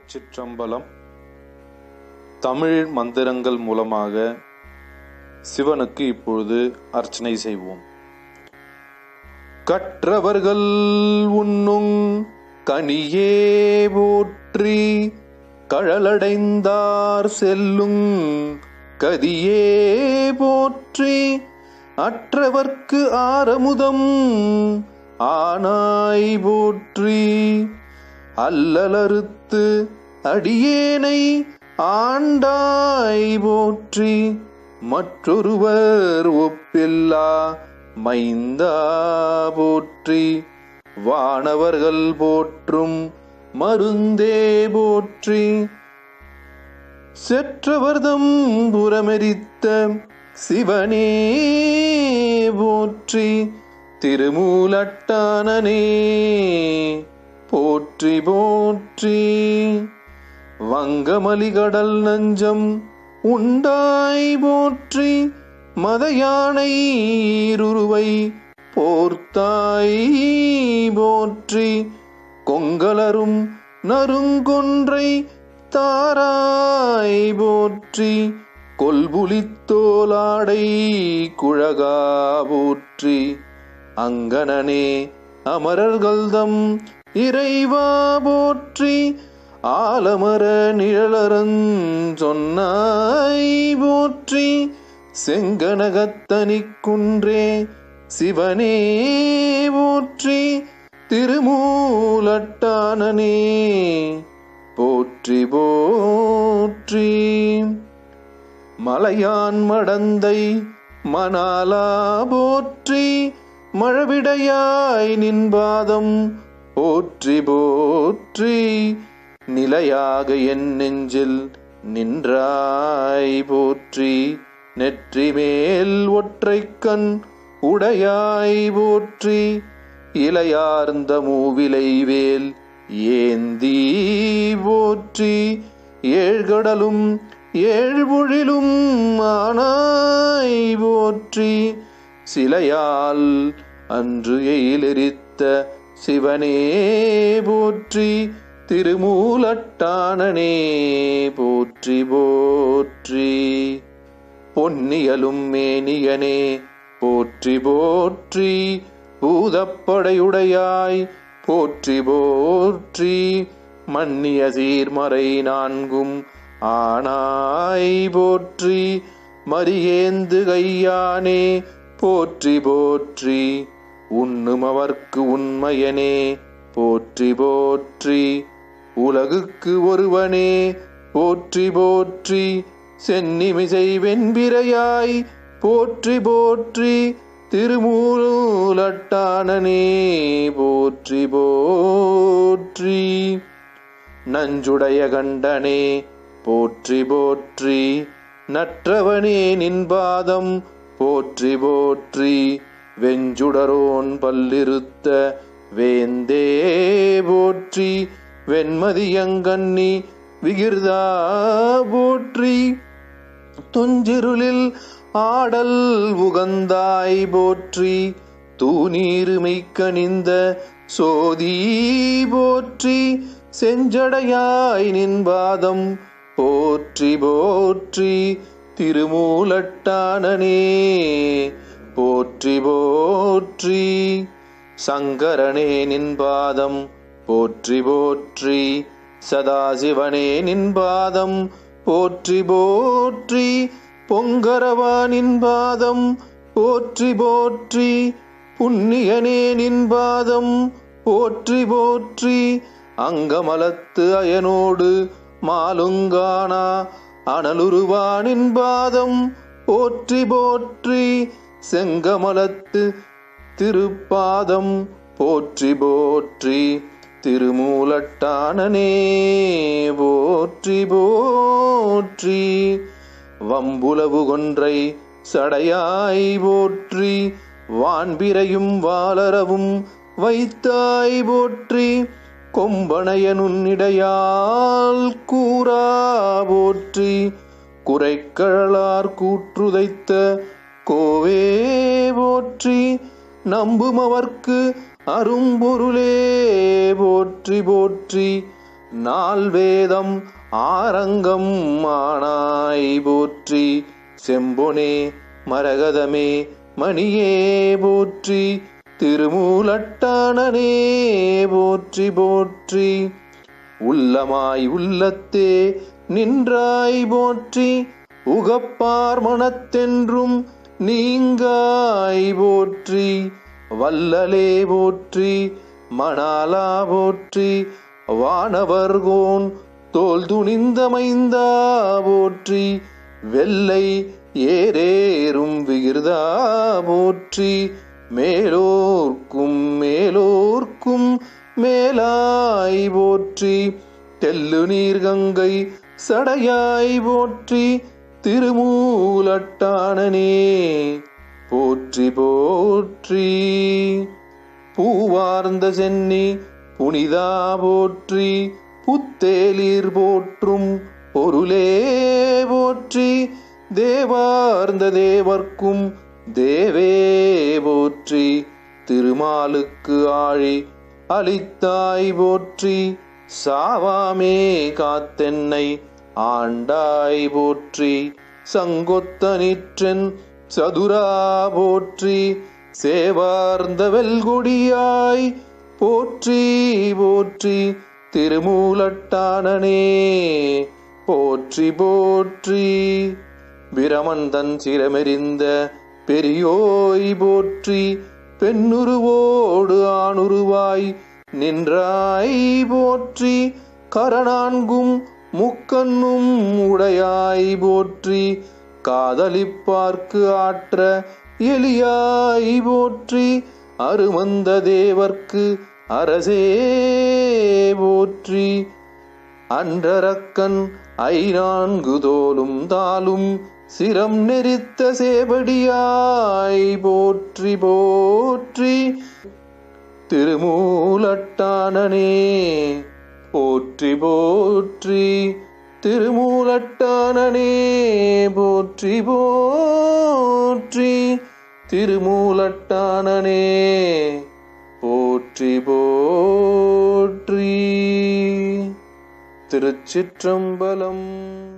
திருச்சிற்றம்பலம். தமிழ் மந்திரங்கள் மூலமாக சிவனுக்கு இப்பொழுது அர்ச்சனை செய்வோம். கற்றவர்கள் உண்ணுங் கனியே போற்றி, கழலடைந்தார் செல்லுங் கதியே போற்றி, அற்றவர்க்கு ஆரமுதம் ஆனாய் போற்றி, அல்லலறுத்து அடியேனை ஆண்டாய் போற்றி, மற்றொருவர் ஒப்பில்லா மைந்தா போற்றி, வானவர்கள் போற்றும் மருந்தே போற்றி, செற்றவர்தம் புறமெரித்த சிவனே போற்றி, திருமூலட்டானனே போற்றி போற்றி, வங்கமலிகடல் நஞ்சம் உண்டாய் போற்றி, மதயானை இருவை போர்த்தாய் போற்றி, கொங்கலரும் நறுங்கொன்றை தாராய் போற்றி, கொல்புலித்தோலாடை குழகா போற்றி, அங்கனனே அமரர்கள்தம் இறைவா போற்றி, ஆலமர நிழலரஞ் சொன்னாய் போற்றி, செங்கனகத்தனிக் குன்றே சிவனே போற்றி, திருமூலட்டானனே போற்றி போற்றி, மலையான் மடந்தை மணாலா போற்றி, மழவிடையாய் நின்பாதம் போற்றி போற்றி, நிலையாக என் நெஞ்சில் நின்றாய் போற்றி, நெற்றி மேல் ஒற்றைக்கண் உடையாய் போற்றி, இலையார்ந்த மூவிலை வேல் ஏந்தி போற்றி, ஏழ்கடலும் ஏழ்பொழிலும் ஆனாய் போற்றி, சிலையால் அன்று எயிலெரித்த சிவனே போற்றி, திருமூலட்டானனே போற்றி போற்றி, பொன்னியலும் மேனியனே போற்றி போற்றி, பூதப்படையுடையாய் போற்றி போற்றி, மன்னிய சீர்மறை நான்கும் ஆனாய் போற்றி, மரியேந்து கையானே போற்றி போற்றி, உண்ணுமவர்க்கு உண்மையனே போற்றி போற்றி, உலகுக்கு ஒருவனே போற்றி போற்றி, சென்னிமிசை வெண்பிறையாய் போற்றி போற்றி, திருமூலட்டானனே போற்றி போற்றி, நஞ்சுடைய கண்டனே போற்றி போற்றி, நற்றவனே நின்பாதம் போற்றி போற்றி, வெஞ்சுடரோன் பல்லிருத்த வேந்தே போற்றி, வெண்மதியங்கண்ணி விகிர்தா போற்றி, துஞ்சிருளில் ஆடல் உகந்தாய் போற்றி, தூநீருமை கனிந்த சோதி போற்றி, செஞ்சடையாய் நின்பாதம் போற்றி போற்றி, திருமூலட்டானனே போற்றி போற்றி, சங்கரனே நின்பாதம் போற்றி போற்றி, சதாசிவனே நின்பாதம் போற்றி போற்றி, பொங்கரவா நின்பாதம் போற்றி போற்றி, புண்ணியனே நின்பாதம் போற்றி போற்றி, அங்கமலத்து அயனோடு மாலுங்கானா அனலுருவா நின்பாதம் போற்றி போற்றி, செங்கமலத்து திருப்பாதம் போற்றி போற்றி, திருமூலட்டானனே போற்றி போற்றி, வம்புலவு கொன்றை சடையாய் போற்றி, வான்பிரையும் வாளரவும் வைத்தாய் போற்றி, கொம்பனையனுன்னிடையால் கூறா போற்றி, குறைக்கழலார் கூற்றுதைத்த கோவே போற்றி, நம்புமவர்க்கு அரும்பொருளே போற்றி போற்றி, நால்வேதம் ஆரங்கம் ஆனாய் போற்றி. செம்பொனே மரகதமே மணியே போற்றி. திருமூலட்டானனே போற்றி போற்றி. உள்ளமாய் உள்ளத்தே நின்றாய் போற்றி. உகப்பார் மனத்தென்றும் நீங்காய் போற்றி. வல்லலே போற்றி. மணாலா போற்றி. வானவர்கோன் தோல் துணிந்த மைந்தா போற்றி. வெள்ளை ஏரேறும் விகிர்தா போற்றி. மேலோர்க்கும் மேலோர்க்கும் மேலாய் போற்றி. தெல்லு நீர் கங்கை சடையாய் போற்றி. திருமூலட்டானனே போற்றி போற்றி. பூவார்ந்த சென்னி புனிதா போற்றி. புத்தேலீர் போற்றும் பொருளே போற்றி. தேவார்ந்த தேவர்க்கும் தேவே போற்றி. திருமாலுக்கு ஆழி அளித்தாய் போற்றி. சாவாமே காத்தென்னை ஆண்டாய் போற்றி. சங்கொத்த நிற்றன் சதுரா போற்றி. சேவார்ந்த வெல்கொடியாய் போற்றி போற்றி. திருமூலட்டானனே போற்றி போற்றி. பிரமந்தன் சிரமெறிந்த பெரியோய் போற்றி. பெண்ணுருவோடு ஆணுருவாய் நின்றாய் போற்றி. கரநான்கும் முக்கண்ணும் உடையாய் போற்றி. காதலிப்பார்க்கு ஆற்ற எளியாய் போற்றி. அருமந்த தேவர்க்கு அரசே போற்றி. அன்றரக்கன் ஐநான்கு தோலும் தாளும் சிரம் நெறித்த சேவடியாய் போற்றி போற்றி. திருமூலட்டானனே போற்றி போற்றி. திருமூலட்டானனே போற்றி போற்றி. திருமூலட்டானனே போற்றி போற்றி. திருச்சிற்றம்பலம்.